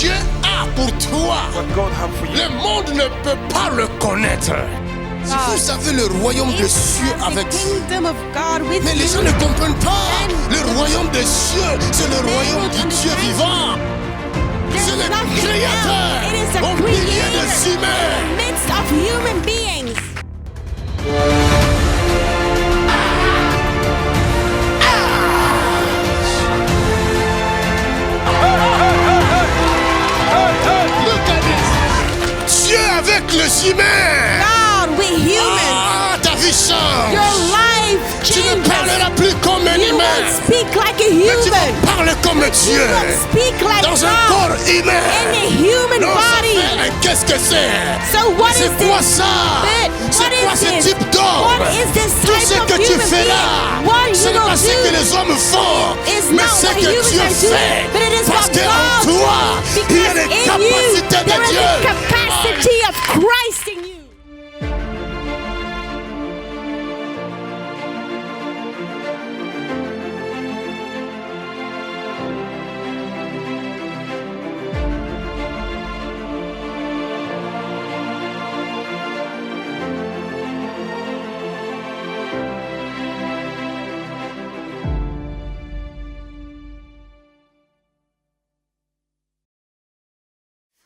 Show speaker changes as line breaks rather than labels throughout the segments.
Dieu a pour toi,
what God has for you.
le monde ne peut pas le connaître. Si vous avez le royaume des cieux avec vous, mais les gens ne comprennent pas. Le royaume des cieux, c'est le royaume du Dieu vivant. C'est le Créateur au milieu des humains.
Midst of human beings.
Look at this. Dieu avec les humains.
God with humans.
Ta vie change.
Your life
Tu ne
changes.
parleras plus comme un
You
humain,
won't speak like a
mais tu vas
human.
parler comme
You
Dieu.
won't speak like
Dans un
God
corps humain.
in a human
Non, ça
body.
fait, qu'est-ce que c'est?
So what
C'est
is
quoi
this?
ça?
But
C'est
what
quoi
is
ce
this?
type d'homme?
What is this
Tout
type
ce
of
que tu
human
fais
being?
là,
What you
ce n'est
gonna
pas ce que
do
les hommes font,
is
mais
not
ce
what
que
humans
Dieu
are
fait.
doing, but it is
Parce
what
qu'en
God
toi, il y a
because
les
in you
capacités de
there is
Dieu.
the capacity of Christ in you.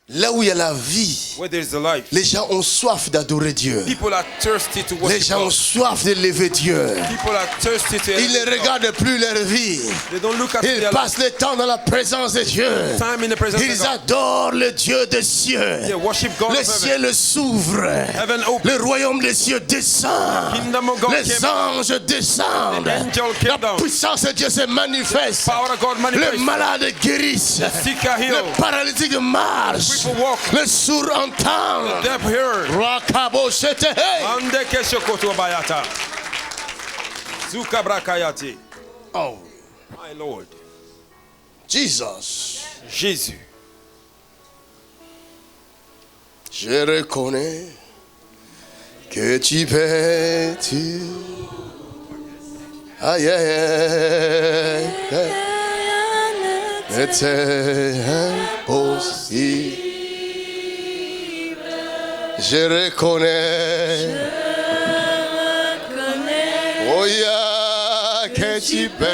Là où il y a la vie,
Where there is the life.
les gens ont soif d'adorer Dieu.
People are thirsty to
Les
worship
gens ont
God.
soif d'élever Dieu.
People are thirsty to
Ils ne
elevate God.
regardent plus leur vie.
They don't look at
Ils
their
passent le temps dans la présence de Dieu.
time in the presence of
Ils
God.
adorent le Dieu des cieux.
They worship God
Le
of heaven.
ciel s'ouvre.
Heaven open.
Le royaume des cieux descend.
Kingdom of God
Les
came.
anges descendent.
The angel came
La
down.
puissance de Dieu se manifeste.
Power of God manifest.
Les malades guérissent.
Sick are healed.
Les paralytiques marchent.
People walk.
Les sourds entendent.
Deaf heard.
Rakabo shete, hey.
Ande keshokoto bayata. Zuka brakayati.
Oh,
My Lord.
Jesus.
Jésus.
Je reconnais que tu peux tout. Aïe, aïe, aïe. C'était impossible. Je reconnais. Oh, yeah, que tu peux.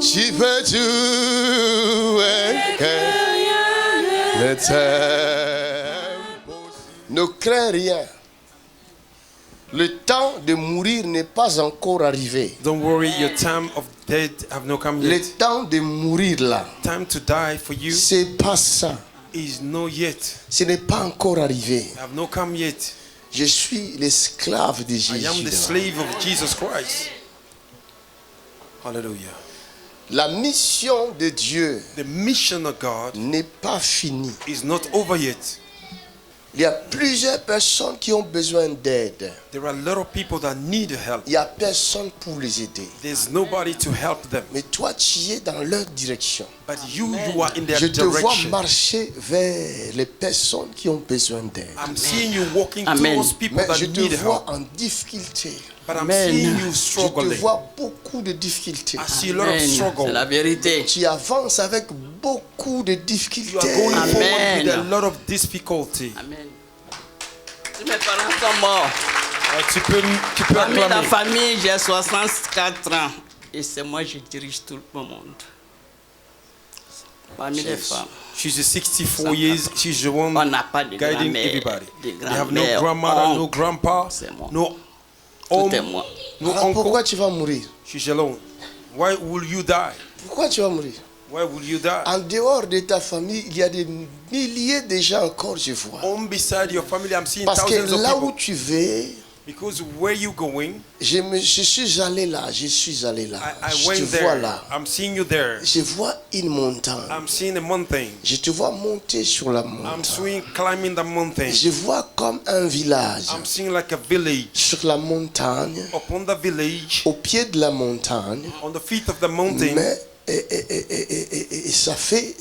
Tu peux tout. Et que ne crains rien. Le temps de mourir n'est pas encore arrivé.
Don't worry, your time of death have not come
Le
yet.
temps de mourir là,
Time to die for you
c'est pas ça.
is not yet.
Ce n'est pas encore arrivé.
Have not come yet.
Je suis l'esclave de
I am
Jésus.
the slave of Jesus Christ. Hallelujah.
La mission de Dieu
The mission of God
n'est pas finie.
is not over yet.
Il y a plusieurs personnes qui ont besoin d'aide.
There are a lot of people that need help.
Il n'y a personne pour les aider.
There's nobody to help them.
Mais toi, tu es dans leur direction.
But you are in their
Je te vois
direction.
marcher vers les personnes qui ont besoin d'aide.
I'm seeing you walking
Amen.
towards people
Mais
that
je te
need
vois
help.
en difficulté.
But I'm
Amen.
seeing you
Je te
struggling.
vois beaucoup de difficultés.
I see a lot of
Amen. C'est
struggle.
la vérité.
Tu avances avec beaucoup de
You are
difficultés.
going
Amen.
forward with a lot of difficulty.
Amen. Si mes parents sont morts,
Tu peux
parmi la
acclamer.
famille, j'ai 64 ans. Et c'est moi qui dirige tout le monde. Parmi les femmes.
She's 64 years. She's the one
On n'a pas de
guiding
grand-mère,
everybody.
de
They have no
grand-mère,
grandmother, no
oncle.
grandpa,
C'est moi.
no
Tout est
home,
moi.
no
Alors
uncle.
pourquoi tu vas mourir?
She's alone. Why will you die?
Pourquoi tu vas mourir?
Why will you die?
En dehors de ta famille, il y a des milliers de gens encore, je vois.
Home beside your family, I'm seeing
Parce que
thousands of
là où
people.
tu vas,
Because where you going,
je suis allé là, je suis allé là.
I
Je te
went
vois
there.
là.
I'm seeing you there.
Je vois une montagne.
I'm seeing a mountain.
Je te vois monter sur la
I'm
montagne.
seeing climbing the mountain.
Je vois comme un village.
I'm seeing like a village.
Sur la montagne,
Upon the village,
au pied de la montagne,
on the feet of the mountain,
mais Et ça fait,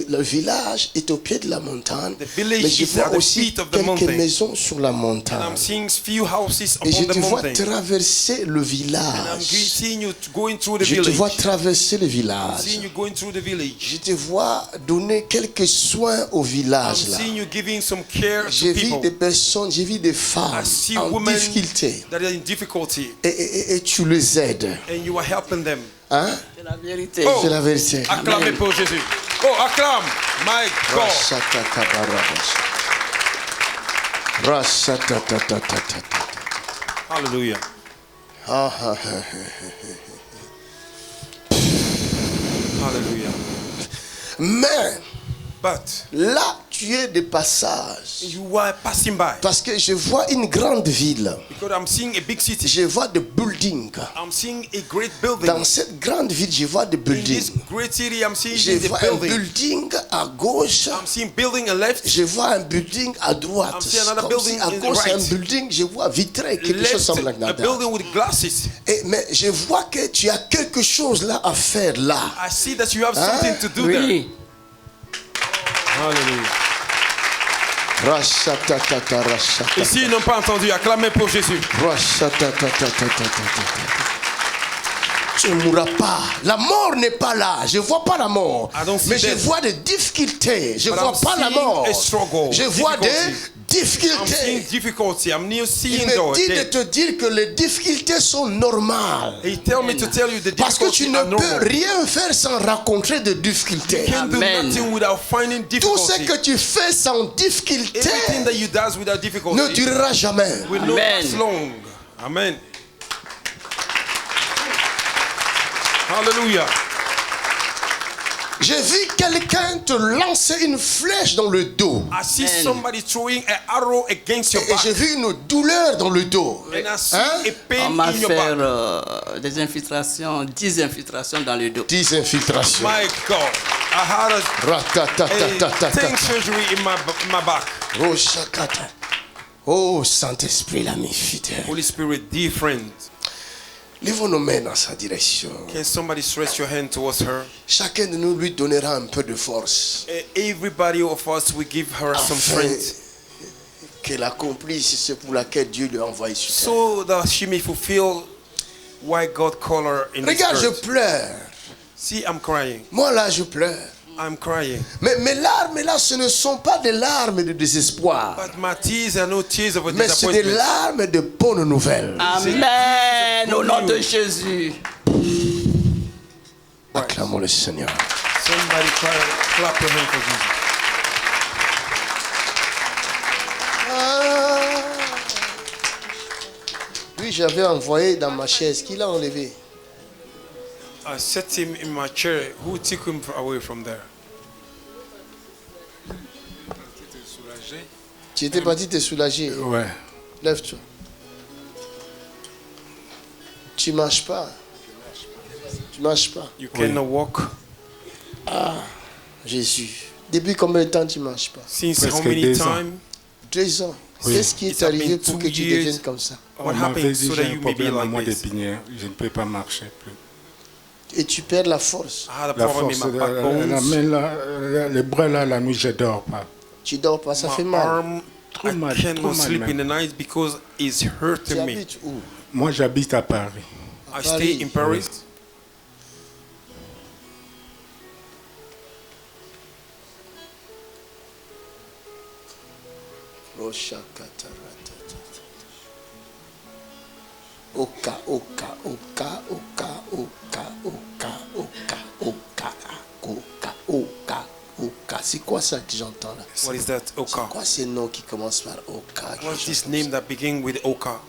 le village est au pied de la montagne.
The village
Mais je
is at
vois
the
aussi
feet of the
quelques
mountain.
maisons sur la
And
montagne.
I'm seeing few houses
Et je
upon
te
the
vois
mountain.
traverser le
And I'm
village.
seeing you going through the
Je te vois
village.
traverser le
I'm
village.
seeing you going through the village.
Je te vois donner quelques soins au
I'm
village là.
seeing you giving some care
J'ai
to
vu des
people.
personnes, j'ai vu des femmes
I see
en
women
difficulté.
that are in difficulty,
Et tu les aides.
and you are helping them.
Hein?
C'est la vérité.
Oh.
C'est la vérité.
Acclamez pour Jésus. Oh, acclame. My God.
Rasatatatatata.
Hallelujah.
Ah, ah, ah.
Hallelujah.
Mais
But
là, tu es de passage.
you are passing by
Parce que je vois une grande ville.
because I'm seeing a big city.
Je vois des buildings.
I'm seeing a great building.
Dans cette grande ville, je vois des
In this
buildings.
great city, I'm seeing
Je
the
vois un
building.
building à gauche.
I'm seeing building on left.
Je vois un building à droite.
I'm seeing another
Comme si
building
à
in the
gauche,
right.
un building, je vois vitré, quelque
Left,
chose comme
a
ça.
building with glasses.
Mais je vois que tu as quelque chose là à faire là.
I see that you have
Huh?
something to do there.
Oui.
Hallelujah.
Rashatatata, rashatata.
Ici, ils n'ont pas entendu. Acclamez pour Jésus.
Tu ne mourras pas. La mort n'est pas là. Je ne vois pas la mort.
I don't see
Mais je
death.
vois des difficultés. Je ne
But
vois
I'm
pas la
seeing
mort.
a struggle,
Je vois des
difficulty. I'm seeing
difficultés.
difficulty. I'm now
Il
seeing
me dit de
the
te dire que les difficultés sont normales.
He tell me to tell you the
Parce que tu
difficulty
ne
are
peux
normal.
rien faire sans rencontrer des difficultés.
You can't do
Amen.
nothing without finding
Tout ce
difficulty.
que tu fais sans difficulté
Everything that you does without
ne
difficulty
durera jamais.
will not
Amen.
last long. Amen. Hallelujah.
J'ai vu quelqu'un te lancer une flèche dans le dos.
I see
Amen.
somebody throwing an arrow against your
Et
back.
j'ai vu une douleur dans le dos.
And I see
Hein?
a
On
pain
m'a
in your
fait
back.
des infiltrations, 10 infiltrations dans le dos.
10 infiltrations.
My God. I had a
Ratatatatata.
tank surgery in my back.
Oh, Shakata. Oh, Saint-Esprit, l'ami fidèle.
Holy Spirit, dear friend,
Lèvons nos mains dans sa direction.
can somebody stretch your hand towards her?
Chacun de nous lui donnera un peu de force.
Everybody of us will give her some
Afin
strength
qu'elle accomplisse ce pour laquelle Dieu lui a envoyé sur terre.
so that she may fulfill why God called her in this
Regarde, je
earth.
pleure.
See, I'm crying.
Moi là, je pleure.
I'm crying.
Mais mes larmes là, ce ne sont pas des larmes de désespoir.
But my tears are no tears of a
Mais c'est des
disappointment.
larmes de bonnes nouvelles.
Amen. Au nom de Jésus.
Acclamons le Seigneur.
Somebody clap your hand for Jesus.
Lui, j'avais envoyé dans ma chaise. Qui l'a enlevé?
I set him in my chair. Who took him away from there?
Tu étais parti te soulager.
Ouais.
Lève-toi. Tu ne marches pas. Tu ne marches pas.
You cannot walk.
Jésus. Depuis combien de temps tu ne marches pas?
Since how
Presque
many
2 ans.
times?
2 ans.
Oui.
Qu'est-ce qui
It
est
has
arrivé
been
pour
2
que tu
years.
deviennes comme ça?
What
On m'avait
happened
dit
so
j'ai
that
un
you may be
problème à moi
like this?
d'épinière. Je ne peux pas marcher plus.
Et tu perds la force.
I had a
La
problem
force,
in my
la
backbones.
main là, les bras là, la nuit, je dors pas.
Tu dors pas, ça fait
My
mal.
arm,
Trop
I
mal, trop
cannot
mal
sleep in
même.
the night because it's
Tu
hurting me.
habites où?
Moi, j'habite à Paris.
I
Paris.
stay in Paris.
Oka, oka, oka, oka, oka, oka, oka, oka, oka, oka, oka. C'est quoi ça que j'entends là?
What is that?
C'est
Oka.
quoi ces noms qui commencent par Oka?
What's this name that begin with Oka?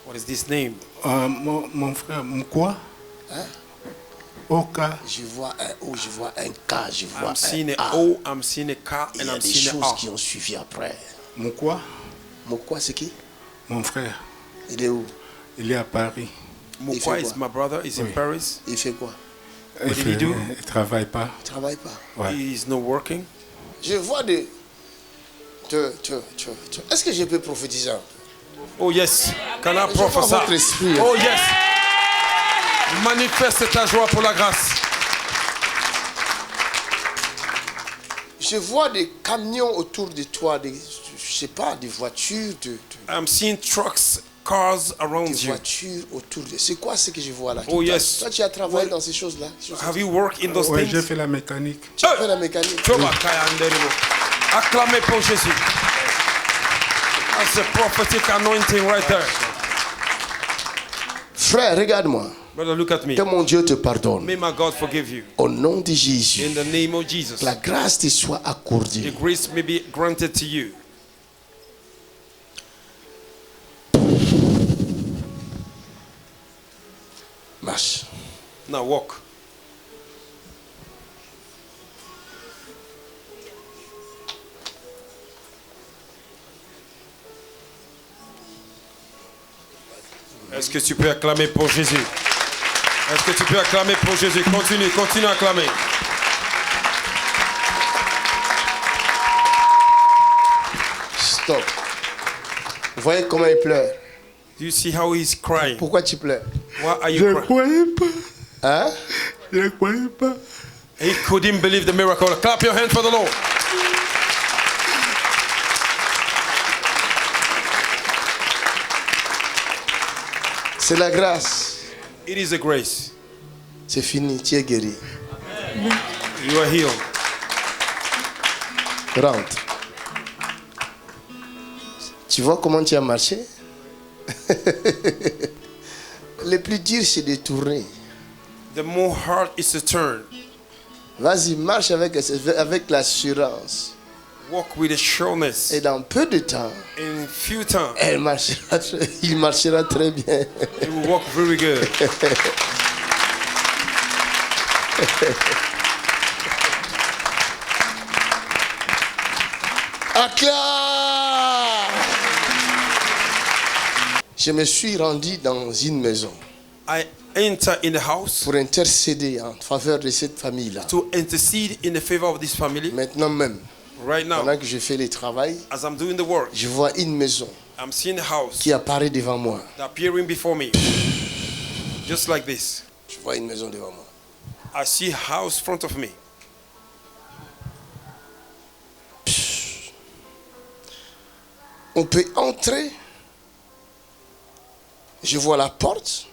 What is this name?
Mon frère, quoi?
Hein?
Oka.
Je vois un O, je vois un K, je vois
I'm seeing
un
an
A.
O, I'm seeing a K,
Il
and
y a
I'm
des
seeing an
choses
A.
qui ont suivi après.
Mon quoi?
Mon quoi, c'est qui?
Mon frère.
Il est où?
Il est à Paris.
Mukwa
fait
is
quoi?
my brother. He's in
Oui.
Paris.
Il fait quoi?
What did he do?
Il travaille pas.
Il travaille pas.
Ouais.
He's not working.
Je vois des... Est-ce que je peux prophétiser?
Oh yes. Can I
Je vois votre
prophesy?
esprit.
Oh yes. Manifeste ta joie pour la grâce.
Je vois des camions autour de toi, je sais pas, des voitures,
I'm seeing trucks, cars around
des
you.
voitures autour de. C'est quoi ce que je vois là?
Oh, yes.
Toi, tu as travaillé dans ces choses-là.
Have you worked in those
Ouais, j'ai
things?
fait la mécanique.
Tu as fait la mécanique.
Acclamez pour Jésus. That's a prophetic anointing right there.
Frère, regarde-moi.
Brother, look at me.
Que mon Dieu te pardonne.
May my God forgive you.
Au nom de Jésus.
In the name of Jesus.
Que la grâce te soit accordée.
The grace may be granted to you.
Marche.
Now walk. Est-ce que tu peux acclamer pour Jésus? Est-ce que tu peux acclamer pour Jésus? Continue à acclamer.
Stop. Vous voyez comment il pleure?
Do you see how he's crying?
Pourquoi tu pleures?
Why are
Je
you
ne
crying?
croyais pas.
Hein?
Je ne croyais pas.
He couldn't believe the miracle. Clap your hands for the Lord.
C'est la grâce.
It is a grace.
C'est fini, tu es guéri.
You are healed.
Rentre. Tu vois comment tu as marché? Le plus dur, c'est de tourner.
The more hard is to turn.
Vas-y, marche avec l'assurance.
Walk with assurance.
Et dans peu de temps,
In few times,
il marchera très bien.
it will walk very good.
Acclame! Je me suis rendu dans une maison
I enter in the house
pour intercéder en faveur de cette famille-là.
to intercede in the favor of this family.
Maintenant même,
Right now,
pendant que je fais le travail,
as I'm doing the work,
je vois une maison
I'm seeing a house
qui apparaît devant moi.
appearing before me. Just like this.
Je vois une maison devant moi.
I see a house in front of me.
On peut entrer. Je vois la porte.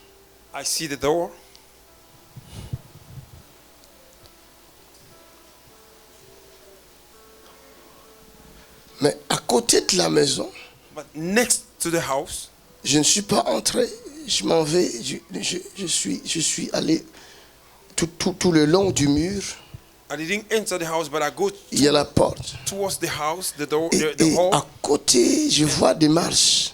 I see the door.
Mais à côté de la maison,
But next to the house,
je ne suis pas entré. Je m'en vais. Je suis allé tout le long du mur.
I didn't enter the house, but I go
Il y a la porte.
towards the house, the door,
Et
the hall.
à côté, je vois des marches.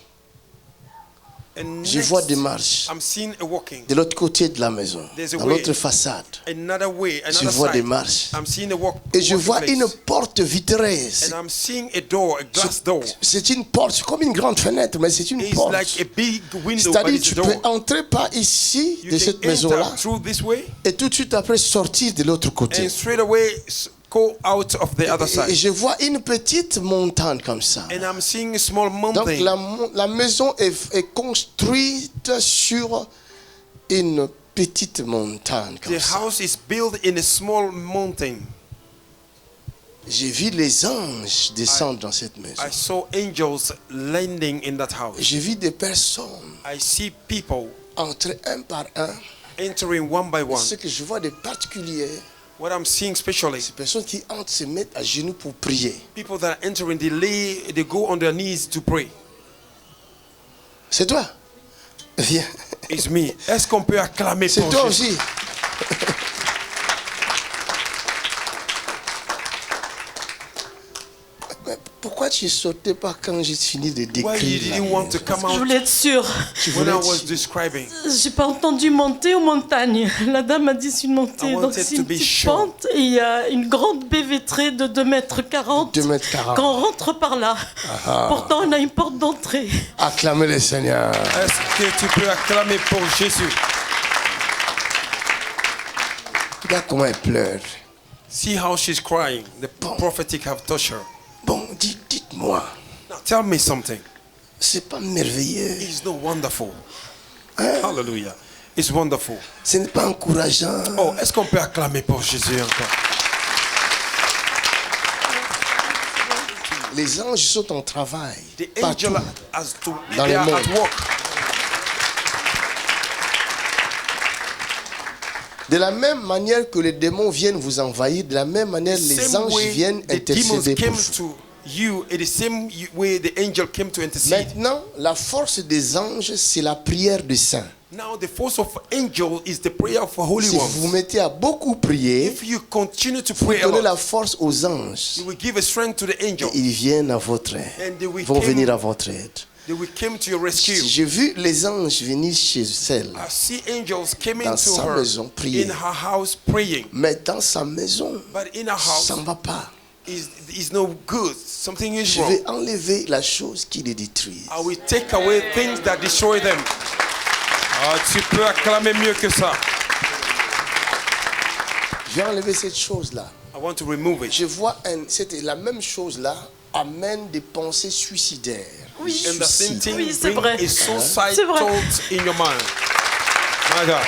And
Je
next,
vois des marches.
I'm seeing a walking.
De l'autre côté de la maison,
There's a
dans
way.
l'autre façade.
Another way,
Je
another
vois des
side.
marches.
I'm seeing a walk.
Et je
walking
vois
place.
une porte vitrée.
And I'm seeing a door, a glass door.
C'est une porte, c'est comme une grande fenêtre, mais c'est une
It's
porte.
like a big window, but
C'est-à-dire
it's a
tu peux
door.
entrer par ici,
You
de
can
cette maison-là,
enter through this way
et tout de suite après sortir de l'autre côté.
and straight away go out of the other
Et
side.
je vois une petite montagne comme ça.
And I'm seeing a small
Donc
mountain.
la maison est construite sur une petite montagne comme
The
ça.
house is built in a small mountain.
J'ai vu les anges descendre dans cette maison.
I saw angels landing in that house.
J'ai vu des personnes
I see people
entrer un par un.
entering one by one.
Ce que je vois de particulier,
What I'm seeing especially,
ces personnes qui entrent se mettent à genoux pour prier.
people that are entering, they go on their knees to pray.
C'est toi? Viens.
It's me. Est-ce qu'on peut acclamer
C'est
pour
toi
Jésus?
aussi. Mais pourquoi tu ne sautais pas quand j'ai fini de
Why you
décrire?
didn't want to come
Je
out
voulais être sûre.
when I was describing?
J'ai pas entendu monter aux montagnes. La dame a dit c'est une montée,
I
donc
wanted
c'est
to
une
be
petite
sure.
pente et il y a une grande baie vitrée de 2,40 m.
2,40
Quand on rentre par là, pourtant on a une porte d'entrée.
Acclamez le Seigneur.
Est-ce que tu peux acclamer pour Jésus?
Regarde comment elle pleure.
See how she's crying. The prophetic have touched her.
Bon, dites-moi,
Now tell me something.
c'est pas merveilleux?
It's not wonderful.
Hein?
Hallelujah. It's wonderful.
Ce n'est pas encourageant.
Oh, est-ce qu'on peut acclamer pour Jésus encore?
Les anges sont en travail.
The
Partout.
angel has to
Dans
they
le
are
monde.
at work.
De la même manière que les démons viennent vous envahir, de la même manière les
Same
anges
way
viennent
the demons
intercéder pour
came
vous.
to you, in the same way the angel came to intercede.
Maintenant, la force des anges, c'est la prière des saints.
Now the force of angel is the prayer for holy
Si vous vous
ones.
mettez à beaucoup prier,
If you continue to pray a
donnez
lot,
la force aux anges.
you will give a strength to the angel.
Et ils viennent à votre aide.
And they will
Ils vont
came-
venir à votre aide.
They will come to your rescue.
J'ai vu les anges venir chez elle.
I see angels came
Dans
into
sa
her
maison, prier.
in her house praying.
Mais dans sa maison,
But in her
ça
house
ne va pas.
is no good. Something is
Je
wrong.
vais enlever la chose qui les détruit.
I will take away things that destroy them. Ah, tu peux acclamer mieux que ça.
Je vais enlever cette chose-là.
I want to remove it.
Je vois, c'était la même chose-là, amène des pensées suicidaires.
Oui.
And the same
Suicide.
thing
Oui, c'est
bring
vrai.
a suicide
C'est vrai.
thought in your mind. My God.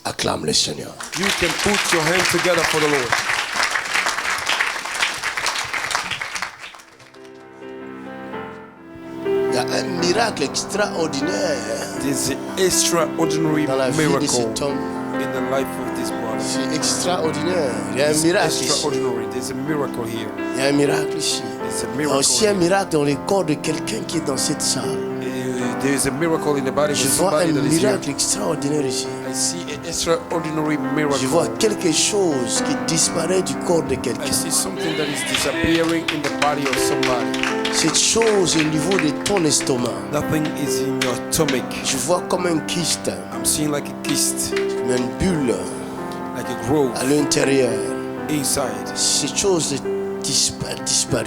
Acclame le Seigneur.
You can put your hands together for the Lord.
Il y a un miracle extraordinaire
There's an extraordinary
dans la vie de
miracle
cet homme.
in the life of this brother.
C'est extraordinaire. Il y a un
It's
miracle ici.
extraordinary. There's a miracle here.
Il y a un miracle ici.
There's a
Il y a
miracle.
aussi un miracle dans le corps de quelqu'un qui est dans cette salle.
There's a miracle in the body of
Je vois un
somebody that is here.
miracle extraordinaire ici.
I see an extraordinary
Je vois
miracle.
quelque chose qui disparaît du corps de
I
quelqu'un.
see something that is disappearing in the body of somebody.
Cette chose au niveau de ton estomac.
Nothing is in your stomach.
Je vois comme un kyste,
I'm seeing like a kyst,
comme une bulle
like a growth
à l'intérieur.
inside,
Cette chose a disparu.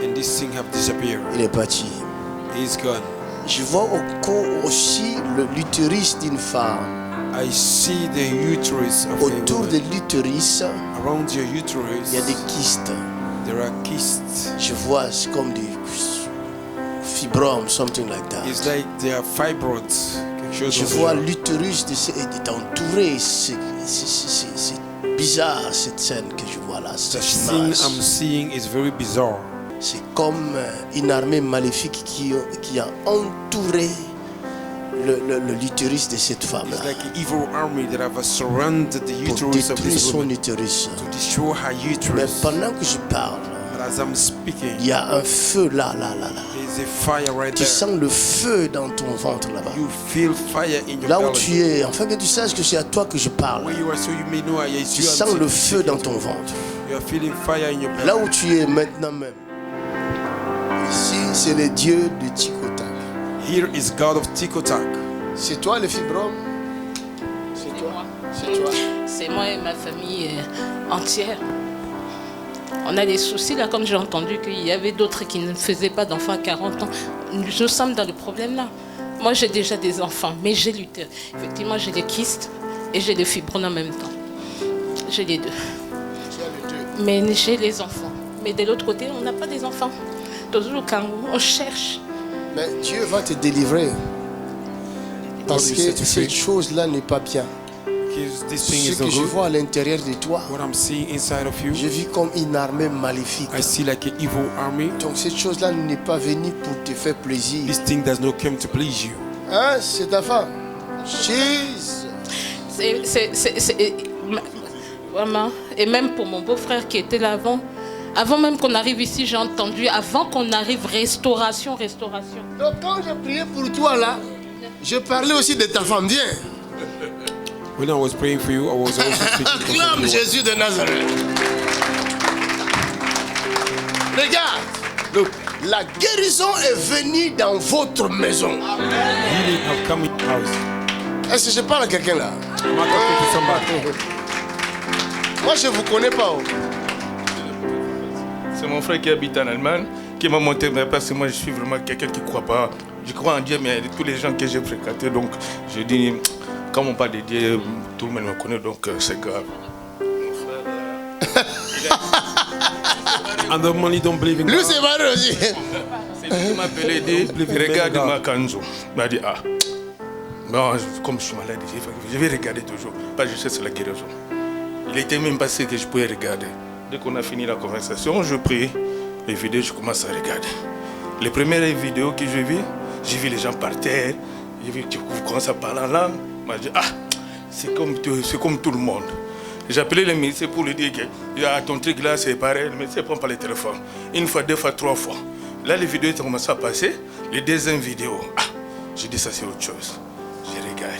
and this thing have disappeared.
Il est parti.
It's gone.
Je vois au corps aussi l'utérus d'une femme.
I see the uterus of a
Autour de
woman.
l'utérus,
Around your uterus,
il y a des kystes.
there are kysts.
Je vois c'est comme des fibromes, something like that.
It's like there are fibroids. Quelque chose
Je
dans ce
vois
genre.
l'utérus est entouré. C'est bizarre cette scène que je vois là.
The
Cette
thing
image.
I'm seeing is very bizarre.
C'est comme une armée maléfique qui a entouré l'utérus de cette femme-là
It's like an evil army that have surrounded the
pour
uterus of
détruire
this
son
woman
utérus.
to destroy her
Mais
uterus.
pendant que je parle,
But as I'm speaking,
il y a un feu là.
there's a fire right
Tu
there.
sens le feu dans ton ventre là-bas.
You feel fire in your
Là où
belly.
tu es, afin que tu saches que c'est à toi que je parle.
Where you are, so you may know it's
Tu
you.
sens
I'm
le
speaking
feu dans
to.
ton ventre.
You are feeling fire in your belly.
Là où tu es maintenant même. Ici, c'est le Dieu de Tikotak.
Here is God of Tikotak.
C'est toi le fibrome? C'est toi? C'est toi?
C'est moi et ma famille entière. On a des soucis là, comme j'ai entendu qu'il y avait d'autres qui ne faisaient pas d'enfants à 40 ans. Nous sommes dans le problème là. Moi j'ai déjà des enfants, mais j'ai lutté. Effectivement, j'ai des kystes et j'ai des fibromes en même temps. J'ai les deux.
Tu as les deux.
Mais j'ai les enfants. Mais de l'autre côté, on n'a pas des enfants. Toujours quand on cherche.
Mais Dieu va te délivrer. Parce
God will
que
set you free.
cette chose-là n'est pas bien.
Because this thing
Ce
is not
que je
good.
vois à l'intérieur de toi,
What I'm seeing inside of you,
je vis comme une armée maléfique.
I see like an evil army.
Donc cette chose-là n'est pas venue pour te faire plaisir.
This thing does not come to please you.
Hein, c'est ta femme. Jesus.
Vraiment. Et même pour mon beau-frère qui était là avant même qu'on arrive ici, j'ai entendu, avant qu'on arrive, restauration.
Donc quand j'ai prié pour toi là, je parlais aussi de ta femme. Viens.
When I was praying for you, I was also speaking for
Acclame
you.
Jésus de Nazareth. Regarde. Donc, la guérison est venue dans votre maison.
Healing have come in house.
Est-ce que je parle à quelqu'un là?
I'm not talking to somebody.
Moi je vous connais pas. Oh.
C'est mon frère qui habite en Allemagne qui m'a monté parce que moi je suis vraiment quelqu'un qui ne croit pas. Je crois en Dieu, mais tous les gens que j'ai fréquentés, donc je dis, comme on parle de Dieu, tout le monde me connaît, donc c'est grave.
And the money don't believe in
Lui
God.
c'est marié aussi.
C'est Il m'a appelé et dit, regarde ma kanzo. Il m'a dit, ah, bon, comme je suis malade, je vais regarder toujours. Pas je cherche la guérison. Il était même passé que je pouvais regarder. Dès qu'on a fini la conversation, je prie. Les vidéos, je commence à regarder. Les premières vidéos que j'ai vu les gens par terre. J'ai vu que vous commencez à parler en langue. Il m'a dit, ah, c'est comme tout le monde. J'ai appelé le ministère pour lui dire que ton truc là, c'est pareil. Le ministère prend pas le téléphone. Une fois, deux fois, trois fois. Là, les vidéos ont commencé à passer. Les deuxièmes vidéos, ah, j'ai dit ça, c'est autre chose. Je regarde.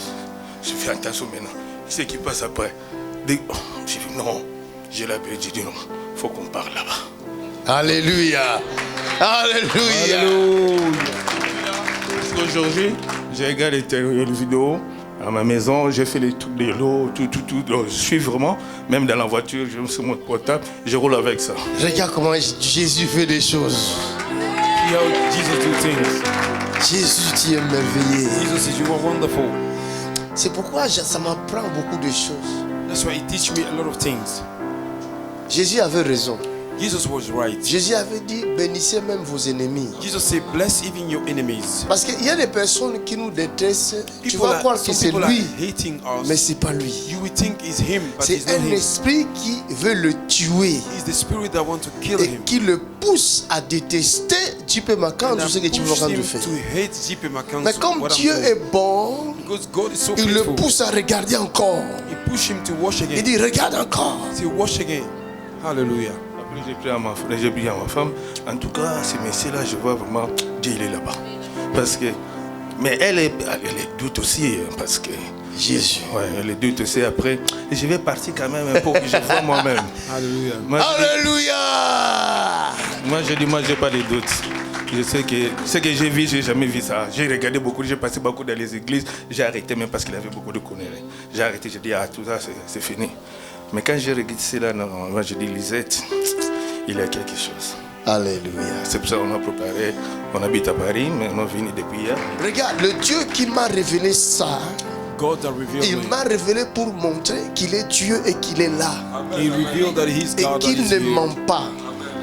Je fais attention maintenant. Ce qui passe après. J'ai dit non. J'ai l'appelé, j'ai dit non. Il faut qu'on parle là-bas.
Alléluia. Alléluia.
Aujourd'hui, je regarde les vidéos à ma maison, j'ai fait les trucs de l'eau, tout. Donc, je suis vraiment, même dans la voiture, je me suis mon portable, je roule avec ça.
Regarde comment Jésus fait des choses. Jésus, tu es merveilleux. C'est pourquoi ça m'apprend beaucoup de choses.
That's why he teach me a lot of things.
Jésus avait raison.
Jesus was right.
Jésus avait dit, bénissez même vos ennemis.
Jesus said, bless even your enemies.
Parce qu'il y a des personnes qui nous détestent. Tu vas croire que c'est lui, mais c'est pas lui.
You will think it's him, but
C'est
it's not
un
him.
esprit qui veut le tuer
It's the spirit that wants to kill
et
him.
qui le pousse à détester J.P. Makan, tout ce que tu es en train de faire.
To hate J.P. Makanso,
Mais comme
what I'm
Dieu
doing.
est bon,
Because God is so
il le
faithful.
pousse à regarder encore.
He push him to wash
Il
again.
dit, regarde encore.
Say wash again. Hallelujah.
Après, j'ai pris à ma frère, j'ai pris à ma femme. En tout cas, ce monsieur-là, je vois vraiment, Dieu, il est là-bas. Parce que, mais elle doute aussi, parce que
Jésus.
Ouais, elle doute aussi après. Et je vais partir quand même pour que je vois moi-même.
Hallelujah.
Alléluia.
Moi, j'ai pas de doute. Je sais que ce que j'ai vu, j'ai jamais vu ça. J'ai regardé beaucoup, j'ai passé beaucoup dans les églises. J'ai arrêté même parce qu'il avait beaucoup de conneries. J'ai arrêté, j'ai dit, ah, tout ça, c'est fini. Mais quand j'ai regardé cela, moi, j'ai dit, Lisette, il y a quelque chose.
Alléluia.
C'est pour ça qu'on a préparé. On habite à Paris, mais on est venu depuis hier.
Regarde, le Dieu qui m'a révélé ça,
God that revealed
il
me.
m'a révélé pour montrer qu'il est Dieu et qu'il est là.
He revealed that he's
Et
God, that
qu'il
is
ne
here.
ment pas.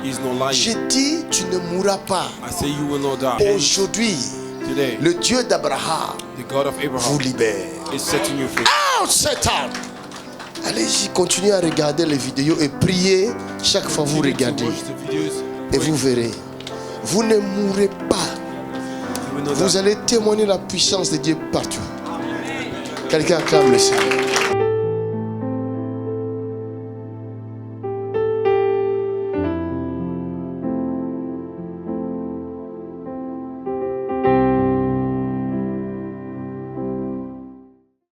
He's not
J'ai
lying.
dit, tu ne mourras pas.
I say you will not die.
Aujourd'hui,
Today,
le Dieu d'Abraham
the God of
vous
Abraham
libère.
is setting you free.
Out, Satan! Allez-y, continuez à regarder les vidéos et priez chaque fois que vous
You need to
regardez.
watch the videos.
Et vous verrez, vous ne mourrez pas.
You will not
Vous
die.
allez témoigner la puissance de Dieu partout. Quelqu'un acclame le Seigneur.